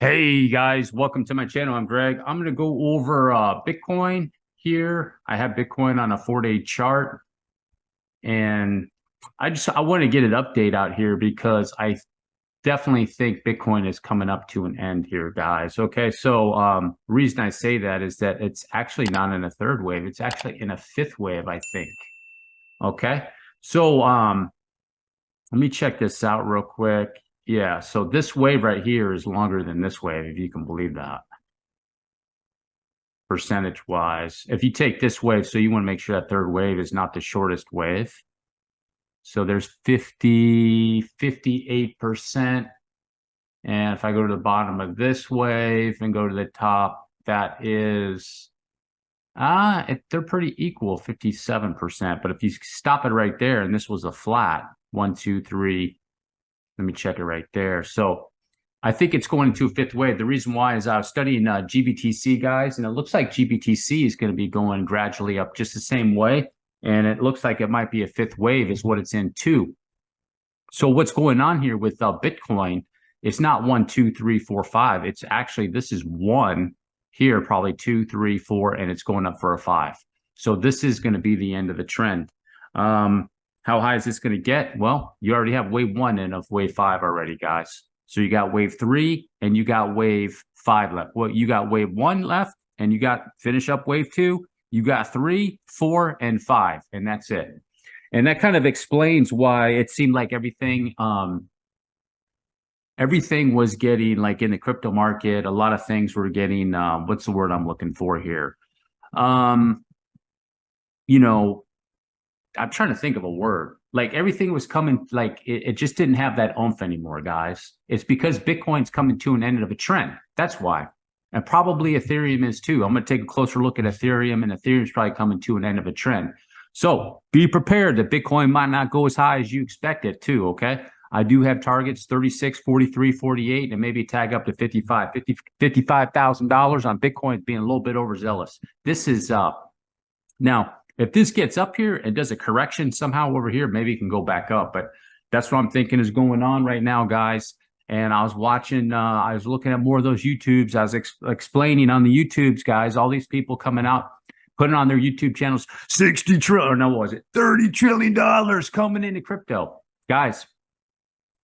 Hey guys, welcome to my channel. I'm Greg. I'm going to go over Bitcoin here. I have Bitcoin on a 4-day chart, and I want to get an update out here because I definitely think Bitcoin is coming up to an end here, guys. Okay, so reason I say that is that it's actually not in a third wave. It's actually in a fifth wave, I think. Okay, so let me check this out real quick. Yeah, so this wave right here is longer than this wave, if you can believe that, percentage wise. If you take this wave, so you want to make sure that third wave is not the shortest wave. So there's 58%. And if I go to the bottom of this wave and go to the top, that is, they're pretty equal, 57%. But if you stop it right there, and this was a flat, 1, 2, 3, let me check it right there. So I think it's going into a fifth wave. The reason why is I was studying GBTC, guys, and it looks like GBTC is going to be going gradually up just the same way. And it looks like it might be a fifth wave is what it's in too. So what's going on here with Bitcoin, it's not 1, 2, 3, 4, 5. It's actually, this is 1 here, probably 2, 3, 4, and it's going up for a 5. So this is going to be the end of the trend. How high is this going to get? Well, you already have wave 1 and of wave 5 already, guys. So you got wave 3 and you got wave 5 left. Well, you got wave 1 left and you got finish up wave 2. You got 3, 4, and 5, and that's it. And that kind of explains why it seemed like everything was getting, like in the crypto market, a lot of things were getting, what's the word I'm looking for here? You know, I'm trying to think of a word. Like everything was coming, like it just didn't have that oomph anymore, guys. It's because Bitcoin's coming to an end of a trend. That's why. And probably Ethereum is too. I'm going to take a closer look at Ethereum, and Ethereum's probably coming to an end of a trend. So be prepared that Bitcoin might not go as high as you expect it to, okay? I do have targets 36, 43, 48, and maybe tag up to 55. $55,000 on Bitcoin being a little bit overzealous. This is now, if this gets up here and does a correction somehow over here, maybe it can go back up. But that's what I'm thinking is going on right now, guys. And I was watching, I was looking at more of those YouTubes. I was explaining on the YouTubes, guys, all these people coming out, putting on their YouTube channels, 60 trillion, or no, what was it? $30 trillion coming into crypto. Guys,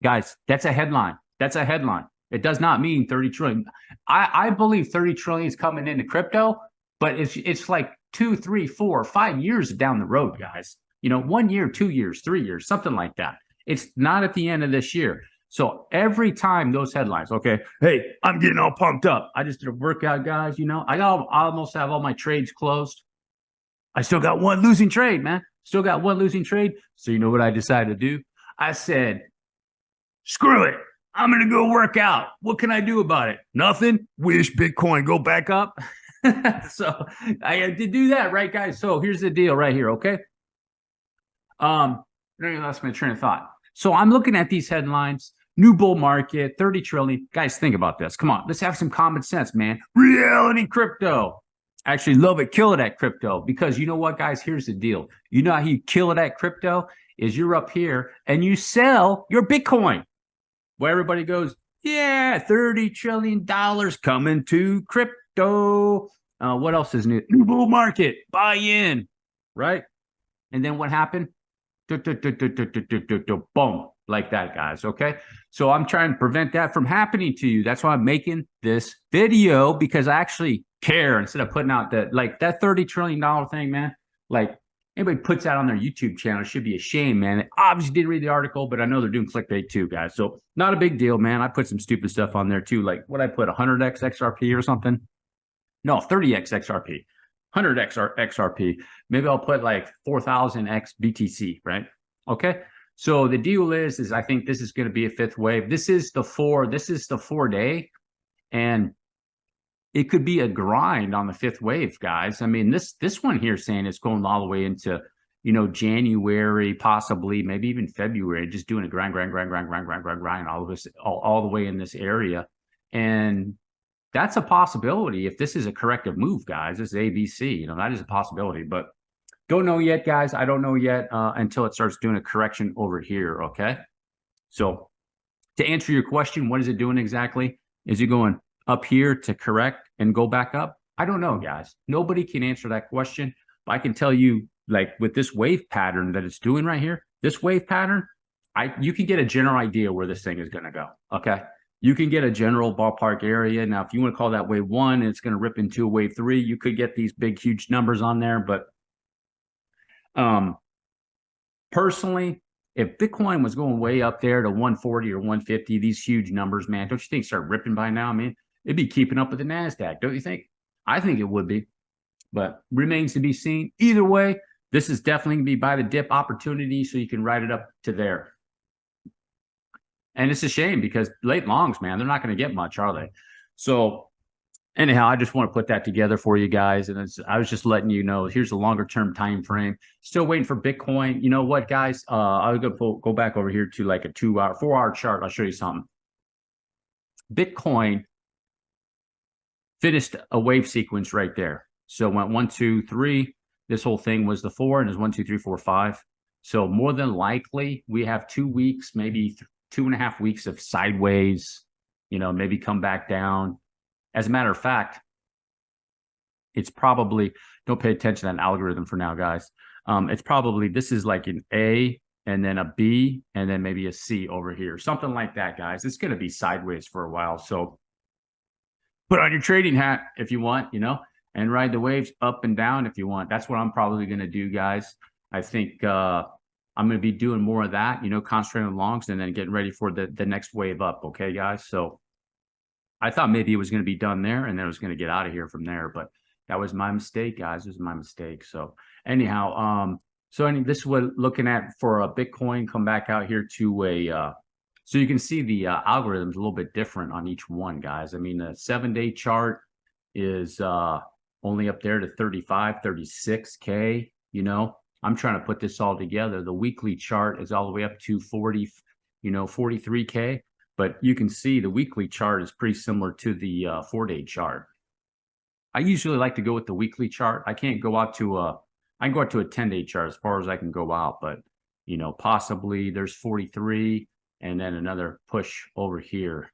that's a headline. That's a headline. It does not mean 30 trillion. I believe 30 trillion is coming into crypto, but it's like 2, 3, 4, 5 years down the road, guys. You know, 1 year, 2 years, 3 years, something like that. It's not at the end of this year. So every time those headlines, okay, hey, I'm getting all pumped up. I just did a workout, guys. You know, I almost have all my trades closed. I still got one losing trade, man. Still got one losing trade. So you know what I decided to do? I said, screw it. I'm going to go work out. What can I do about it? Nothing. Wish Bitcoin go back up. So I had to do that, right, guys? So here's the deal right here, okay? I lost my train of thought. So I'm looking at these headlines. New bull market, 30 trillion. Guys, think about this. Come on, let's have some common sense, man. Reality crypto. I actually love it, kill it at crypto, because you know what, guys? Here's the deal. You know how you kill it at crypto is you're up here and you sell your Bitcoin. Where everybody goes, yeah, $30 trillion coming to crypto. What else is new? New bull market, buy in, right? And then what happened? Boom, like that, guys, okay? So I'm trying to prevent that from happening to you. That's why I'm making this video, because I actually care instead of putting out that, like, that $30 trillion thing, man. Like, anybody puts that on their YouTube channel, it should be a shame, man. They obviously didn't read the article, but I know they're doing clickbait too, guys. So not a big deal, man. I put some stupid stuff on there too. Like, what I put, 100x XRP or something? No, 30x XRP. 100x XRP. Maybe I'll put like 4,000x BTC, right? Okay. So the deal is I think this is going to be a fifth wave. This is the 4-day, and it could be a grind on the fifth wave, guys. I mean, this one here saying it's going all the way into, you know, January, possibly, maybe even February, just doing a grind all of this, all the way in this area. And that's a possibility if this is a corrective move, guys. This is ABC, you know, that is a possibility, but don't know yet, guys. I don't know yet until it starts doing a correction over here, okay? So to answer your question, what is it doing exactly? Is it going up here to correct and go back up? I don't know, guys. Nobody can answer that question. But I can tell you, like with this wave pattern that it's doing right here, this wave pattern, you can get a general idea where this thing is going to go. Okay. You can get a general ballpark area. Now, if you want to call that wave 1, it's going to rip into a wave 3. You could get these big, huge numbers on there. But personally, if Bitcoin was going way up there to 140 or 150, these huge numbers, man, don't you think start ripping by now? I mean, it'd be keeping up with the NASDAQ, don't you think? I think it would be, but remains to be seen. Either way, this is definitely going to be buy the dip opportunity, so you can ride it up to there. And it's a shame because late longs, man, they're not going to get much, are they? So anyhow, I just want to put that together for you guys. And I was just letting you know, here's a longer term time frame. Still waiting for Bitcoin. You know what, guys? I'll go back over here to like a 4-hour chart. I'll show you something. Bitcoin finished a wave sequence right there. So it went 1, 2, 3. This whole thing was the 4, and it's 1, 2, 3, 4, 5. So more than likely, we have 2 weeks, maybe 2.5 weeks of sideways, maybe come back down. As a matter of fact, it's probably, don't pay attention to that algorithm for now, guys. It's probably, this is like an A and then a B and then maybe a C over here. Something like that, guys. It's going to be sideways for a while. So put on your trading hat if you want, and ride the waves up and down if you want. That's what I'm probably going to do, guys. I think I'm going to be doing more of that, concentrating on longs and then getting ready for the next wave up. Okay, guys. So I thought maybe it was going to be done there and then it was going to get out of here from there, but that was my mistake, guys. It was my mistake. So anyhow, this is what looking at for a Bitcoin. Come back out here to so you can see the algorithm's a little bit different on each one, guys. I mean, the 7-day chart is only up there to 35, 36K, I'm trying to put this all together. The weekly chart is all the way up to 40, 43K. But you can see the weekly chart is pretty similar to the 4-day chart. I usually like to go with the weekly chart. I can go out to a 10-day chart as far as I can go out, but possibly there's 43 and then another push over here,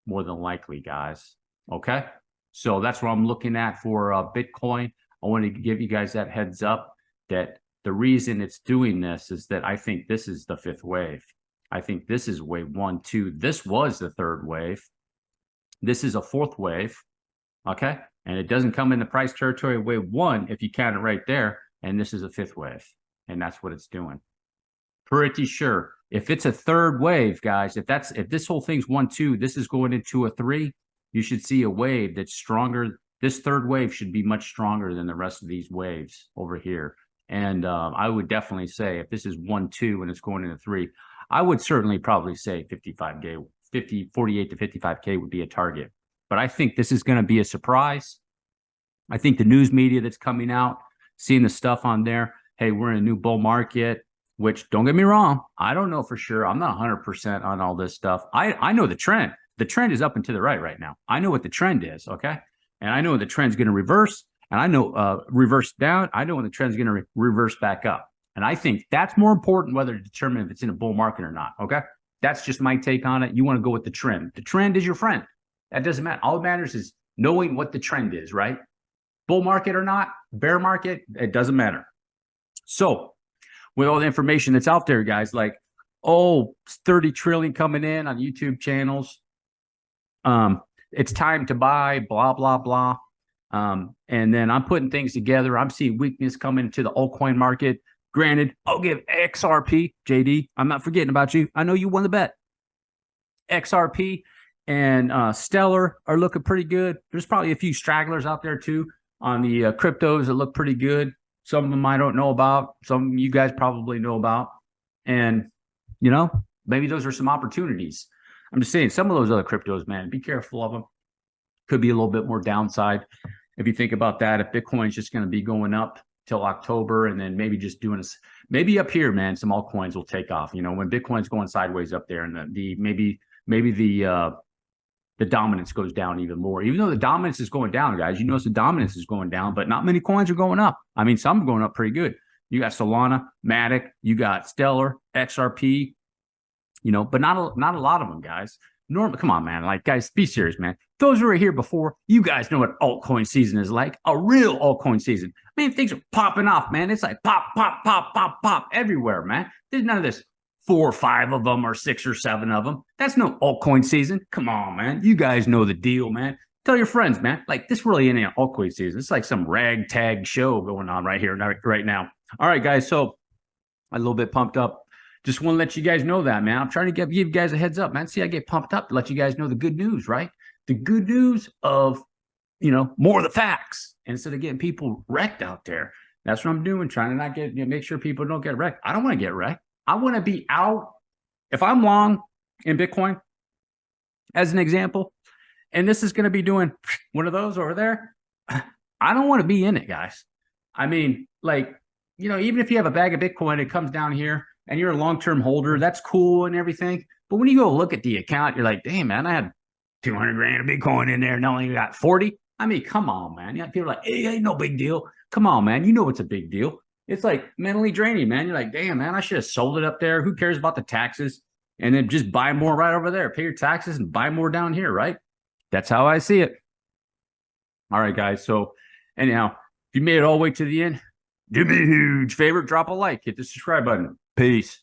more than likely, guys. Okay, so that's what I'm looking at for Bitcoin. I want to give you guys that heads up that the reason it's doing this is that I think this is the 5th wave. I think this is wave 1, 2. This was the 3rd wave. This is a 4th wave. Okay. And it doesn't come in the price territory of wave 1 if you count it right there. And this is a 5th wave. And that's what it's doing. Pretty sure. If it's a 3rd wave, guys, if this whole thing's 1, 2, this is going into a 3, you should see a wave that's stronger. This 3rd wave should be much stronger than the rest of these waves over here. And I would definitely say if this is 1, 2 and it's going into 3, I would certainly probably say 48 to 55K would be a target. But I think this is going to be a surprise. I think the news media that's coming out, seeing the stuff on there, hey, we're in a new bull market, which don't get me wrong, I don't know for sure. I'm not 100% on all this stuff. I know the trend. The trend is up and to the right now. I know what the trend is, okay? And I know when the trend's going to reverse, and I know reverse down. I know when the trend's going to reverse back up. And I think that's more important whether to determine if it's in a bull market or not, okay? That's just my take on it. You want to go with the trend. The trend is your friend. That doesn't matter. All that matters is knowing what the trend is, right? Bull market or not, bear market, it doesn't matter. So with all the information that's out there, guys, like, 30 trillion coming in on YouTube channels. It's time to buy, blah, blah, blah. And then I'm putting things together. I'm seeing weakness coming to the altcoin market. Granted, I'll give XRP, JD. I'm not forgetting about you. I know you won the bet. XRP and Stellar are looking pretty good. There's probably a few stragglers out there too on the cryptos that look pretty good. Some of them I don't know about. Some you guys probably know about. And, maybe those are some opportunities. I'm just saying some of those other cryptos, man, be careful of them. Could be a little bit more downside. If you think about that, if Bitcoin's just going to be going up till October and then maybe just doing this, maybe up here, man, some altcoins will take off. When Bitcoin's going sideways up there and maybe the dominance goes down even more. Even though the dominance is going down, guys, you notice the dominance is going down, but not many coins are going up. I mean, some are going up pretty good. You got Solana, Matic, you got Stellar, XRP, but not a lot of them, guys. Normal, come on, man. Like, guys, be serious, man. Those who were here before, you guys know what altcoin season is like. A real altcoin season. I mean, things are popping off, man. It's like pop, pop, pop, pop, pop everywhere, man. There's none of this 4 or 5 of them or 6 or 7 of them. That's no altcoin season. Come on, man. You guys know the deal, man. Tell your friends, man. Like, this really ain't an altcoin season. It's like some ragtag show going on right here, right now. All right, guys. So, a little bit pumped up. Just want to let you guys know that, man. I'm trying to give you guys a heads up, man. See, I get pumped up to let you guys know the good news, right? The good news of, more of the facts instead of getting people wrecked out there. That's what I'm doing, trying to not get, make sure people don't get wrecked. I don't want to get wrecked. I want to be out. If I'm long in Bitcoin, as an example, and this is going to be doing one of those over there, I don't want to be in it, guys. I mean, like, even if you have a bag of Bitcoin, it comes down here, and you're a long-term holder, that's cool and everything. But when you go look at the account, you're like, damn, man, I had 200 grand of Bitcoin in there and only got 40. I mean, come on, man. People are like, hey, ain't no big deal. Come on, man. You know it's a big deal. It's like mentally draining, man. You're like, damn, man, I should have sold it up there. Who cares about the taxes? And then just buy more right over there. Pay your taxes and buy more down here, right? That's how I see it. All right, guys. So anyhow, if you made it all the way to the end, do me a huge favor, drop a like, hit the subscribe button. Peace.